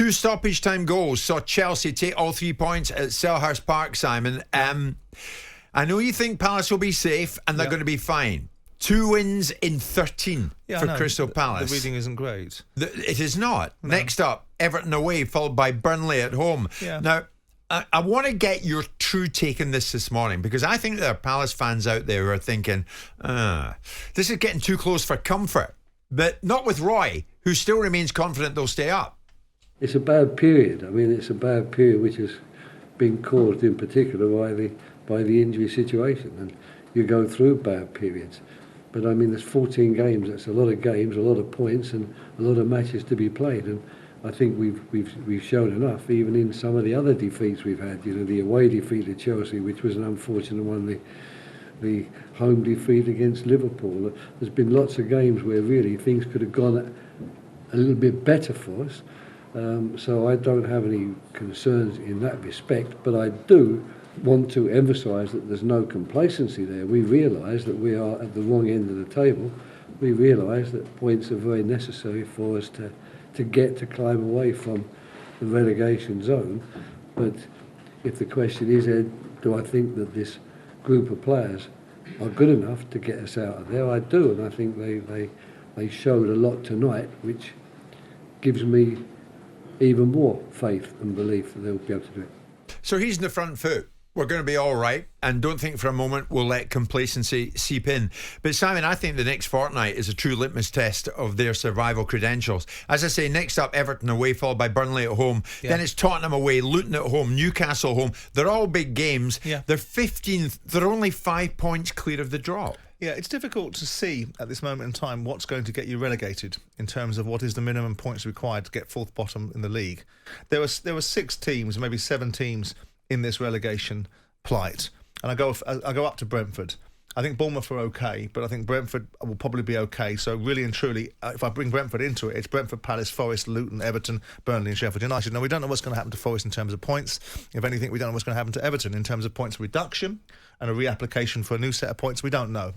Two stoppage time goals saw Chelsea take all 3 points at Selhurst Park, Simon. I know you think Palace will be safe and they're going to be fine. 2 wins in 13 for Crystal Palace. The reading isn't great. It is not. No. Next up, Everton away, followed by Burnley at home. Yeah. Now, I want to get your true take on this morning, because I think there are Palace fans out there who are thinking, this is getting too close for comfort. But not with Roy, who still remains confident they'll stay up. It's a bad period. I mean, it's a bad period which has been caused in particular by the injury situation. And you go through bad periods. But I mean, there's 14 games. That's a lot of games, a lot of points, and a lot of matches to be played. And I think we've shown enough, even in some of the other defeats we've had. You know, the away defeat at Chelsea, which was an unfortunate one. The home defeat against Liverpool. There's been lots of games where really things could have gone a little bit better for us. So I don't have any concerns in that respect. But I do want to emphasise that there's no complacency there. We realise that we are at the wrong end of the table. We realise that points are very necessary for us to climb away from the relegation zone. But if the question is, Ed, do I think that this group of players are good enough to get us out of there? I do, and I think they showed a lot tonight, which gives me even more faith and belief that they'll be able to do it. So he's in the front foot. We're going to be all right, and don't think for a moment we'll let complacency seep in. But Simon, I think the next fortnight is a true litmus test of their survival credentials. As I say, next up, Everton away, followed by Burnley at home. Yeah. Then it's Tottenham away, Luton at home, Newcastle at home. They're all big games. Yeah. They're 15th. They're only 5 points clear of the drop. Yeah, it's difficult to see at this moment in time what's going to get you relegated in terms of what is the minimum points required to get fourth bottom in the league. There were 6 teams, maybe 7 teams in this relegation plight, and I go up to Brentford. I think Bournemouth are okay, but I think Brentford will probably be okay. So really and truly, if I bring Brentford into it, it's Brentford, Palace, Forest, Luton, Everton, Burnley and Sheffield United. Now, we don't know what's going to happen to Forest in terms of points. If anything, we don't know what's going to happen to Everton in terms of points reduction and a reapplication for a new set of points. We don't know.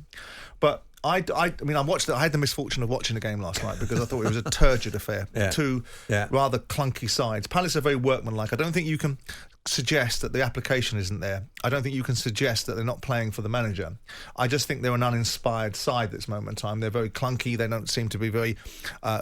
But I mean, I had the misfortune of watching the game last night because I thought it was a turgid affair. Two rather clunky sides. Palace are very workmanlike. I don't think you can suggest that the application isn't there. I don't think you can suggest that they're not playing for the manager. I just think they're an uninspired side at this moment in time. They're very clunky. They don't seem to be very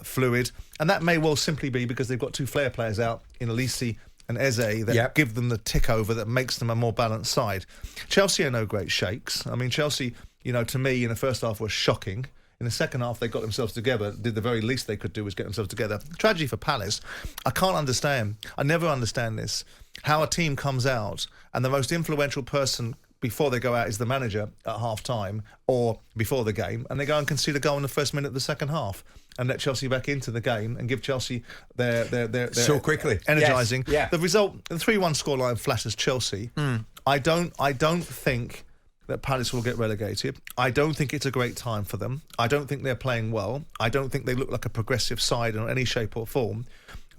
fluid. And that may well simply be because they've got 2 flair players out in Elise and Eze that give them the tick over that makes them a more balanced side. Chelsea are no great shakes. I mean, Chelsea, you know, to me in the first half was shocking. In the second half, they got themselves together. Did the very least they could do was get themselves together. Tragedy for Palace. I can't understand. I never understand this. How a team comes out and the most influential person before they go out is the manager at half-time or before the game, and they go and concede a goal in the first minute of the second half and let Chelsea back into the game and give Chelsea their so quickly energising. Yes. Yeah. The result, the 3-1 scoreline flatters Chelsea. I don't think that Palace will get relegated. I don't think it's a great time for them. I don't think they're playing well. I don't think they look like a progressive side in any shape or form.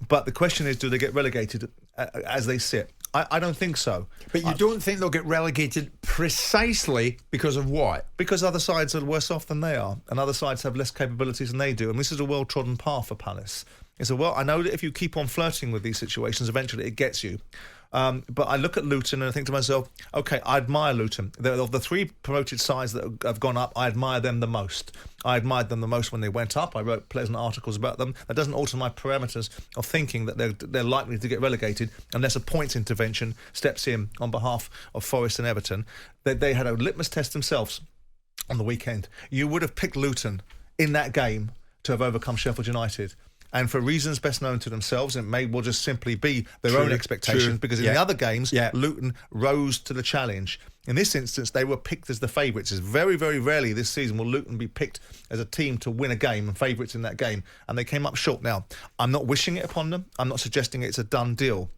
But the question is, do they get relegated as they sit? I don't think so. But you don't think they'll get relegated precisely because of what? Because other sides are worse off than they are, and other sides have less capabilities than they do. And this is a well-trodden path for Palace. I know that if you keep on flirting with these situations, eventually it gets you. But I look at Luton and I think to myself, OK, I admire Luton. Of the 3 promoted sides that have gone up, I admire them the most. I admired them the most when they went up. I wrote pleasant articles about them. That doesn't alter my parameters of thinking that they're likely to get relegated unless a points intervention steps in on behalf of Forest and Everton. They had a litmus test themselves on the weekend. You would have picked Luton in that game to have overcome Sheffield United. And for reasons best known to themselves, it may well just simply be their own expectations, because in the other games, Luton rose to the challenge. In this instance, they were picked as the favourites. It's very, very rarely this season will Luton be picked as a team to win a game and favourites in that game. And they came up short. Now, I'm not wishing it upon them. I'm not suggesting it's a done deal.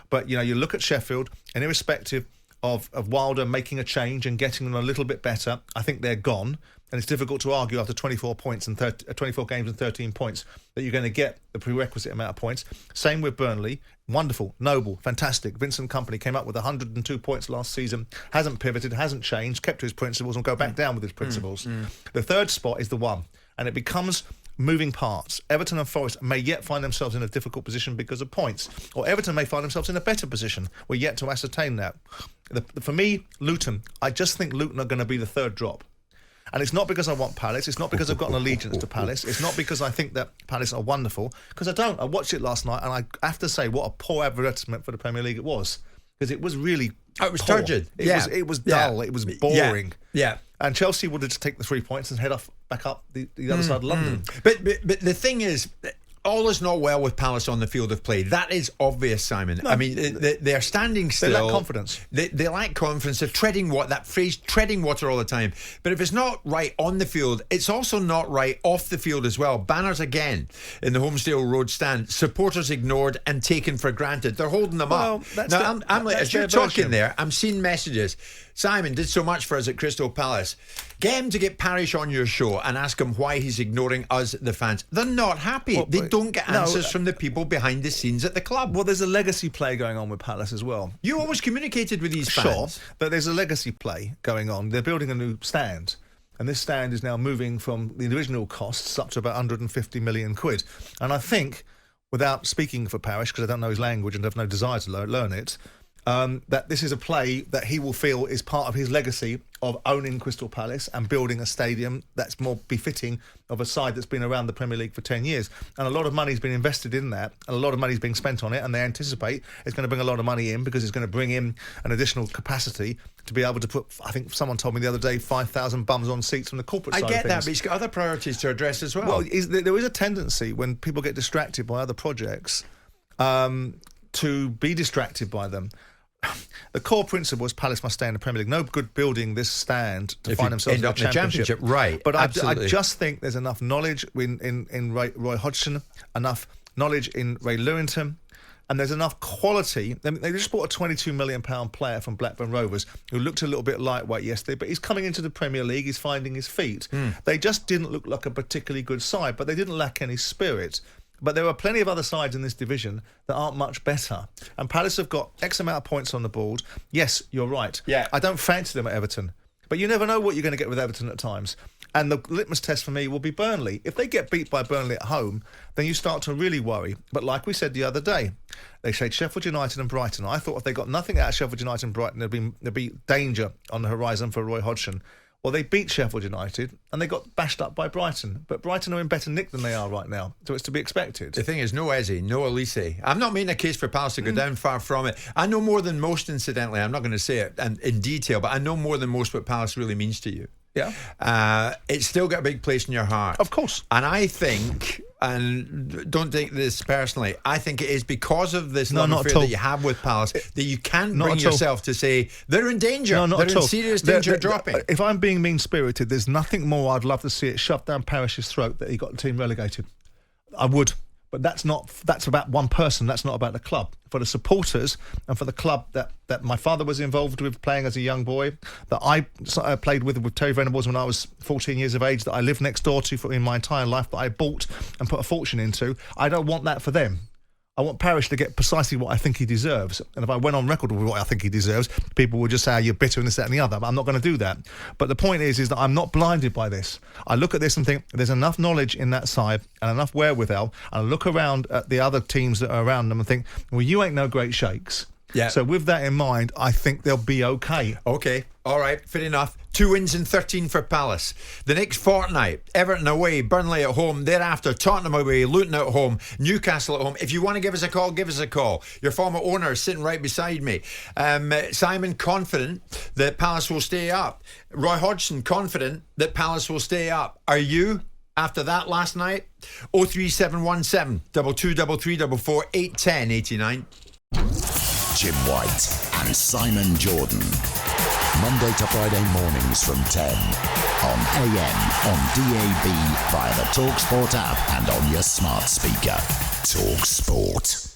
But, you know, you look at Sheffield, and irrespective of Wilder making a change and getting them a little bit better, I think they're gone. And it's difficult to argue after 24 points and 24 games and 13 points that you're going to get the prerequisite amount of points. Same with Burnley. Wonderful, noble, fantastic. Vincent Kompany came up with 102 points last season, hasn't pivoted, hasn't changed, kept to his principles and go back down with his principles. The third spot is the one. And it becomes moving parts. Everton and Forest may yet find themselves in a difficult position because of points, or Everton may find themselves in a better position. We're yet to ascertain that. For me, Luton, I just think Luton are going to be the third drop. And it's not because I want Palace. It's not because I've got an allegiance to Palace. It's not because I think that Palace are wonderful. Because I don't. I watched it last night, and I have to say what a poor advertisement for the Premier League it was. Because it was really it was poor. turgid. It was dull. It was boring. Yeah. And Chelsea would have just take the 3 points and head back up the other side of London. But the thing is, all is not well with Palace on the field of play. That is obvious, Simon. No, I mean, they're standing still. They lack confidence. They lack confidence. They're treading water all the time. But if it's not right on the field, it's also not right off the field as well. Banners again in the Homesdale Road stand. Supporters ignored and taken for granted. They're holding them up. Now, as you're talking there, I'm seeing messages. Simon did so much for us at Crystal Palace. Get him to get Parish on your show and ask him why he's ignoring us, the fans. They're not happy. They don't get answers from the people behind the scenes at the club. Well, there's a legacy play going on with Palace as well. You always communicated with these fans. Sure, but there's a legacy play going on. They're building a new stand, and this stand is now moving from the original costs up to about 150 million quid. And I think, without speaking for Parish, because I don't know his language and have no desire to learn it, that this is a play that he will feel is part of his legacy of owning Crystal Palace and building a stadium that's more befitting of a side that's been around the Premier League for 10 years. And a lot of money's been invested in that, and a lot of money's being spent on it, and they anticipate it's going to bring a lot of money in because it's going to bring in an additional capacity to be able to put, I think someone told me the other day, 5,000 bums on seats from the corporate side of things. I get that, but he's got other priorities to address as well. Well, there is a tendency when people get distracted by other projects to be distracted by them. The core principle is Palace must stay in the Premier League. No good building this stand to find themselves in the championship. Right, but I just think there's enough knowledge in Roy Hodgson, enough knowledge in Ray Lewington, and there's enough quality. They just bought a £22 million player from Blackburn Rovers who looked a little bit lightweight yesterday, but he's coming into the Premier League, he's finding his feet. They just didn't look like a particularly good side, but they didn't lack any spirit. But there are plenty of other sides in this division that aren't much better. And Palace have got X amount of points on the board. Yes, you're right. Yeah. I don't fancy them at Everton. But you never know what you're going to get with Everton at times. And the litmus test for me will be Burnley. If they get beat by Burnley at home, then you start to really worry. But like we said the other day, they showed Sheffield United and Brighton. I thought if they got nothing out of Sheffield United and Brighton, there'd be danger on the horizon for Roy Hodgson. Well, they beat Sheffield United and they got bashed up by Brighton. But Brighton are in better nick than they are right now, so it's to be expected. The thing is, no Eze, no Elise. I'm not making a case for Palace to go down, far from it. I know more than most, incidentally. I'm not going to say it in detail, but I know more than most what Palace really means to you. Yeah. It's still got a big place in your heart. Of course. And I think, and don't take this personally, I think it is because of this love affair that you have with Palace that you can't bring yourself to say they're in danger. No, not they're in serious danger of dropping. If I'm being mean-spirited, there's nothing more I'd love to see it shoved down Parish's throat that he got the team relegated. I would. But that's about one person. That's not about the club. For the supporters and for the club that my father was involved with playing as a young boy, that I played with Terry Venables when I was 14 years of age, that I lived next door to in my entire life, that I bought and put a fortune into, I don't want that for them. I want Parish to get precisely what I think he deserves. And if I went on record with what I think he deserves, people would just say, oh, you're bitter and this, that and the other. But I'm not going to do that. But the point is that I'm not blinded by this. I look at this and think there's enough knowledge in that side and enough wherewithal. And I look around at the other teams that are around them and think, well, you ain't no great shakes. Yeah. So with that in mind, I think they'll be okay. Okay. All right. Fair enough. 2 wins in 13 for Palace. The next fortnight, Everton away, Burnley at home. Thereafter, Tottenham away, Luton at home, Newcastle at home. If you want to give us a call, give us a call. Your former owner is sitting right beside me. Simon, confident that Palace will stay up. Roy Hodgson, confident that Palace will stay up. Are you? After that last night? 03717 223344 810 89. Jim White and Simon Jordan. Monday to Friday mornings from 10 on AM, on DAB, via the talkSPORT app and on your smart speaker. talkSPORT.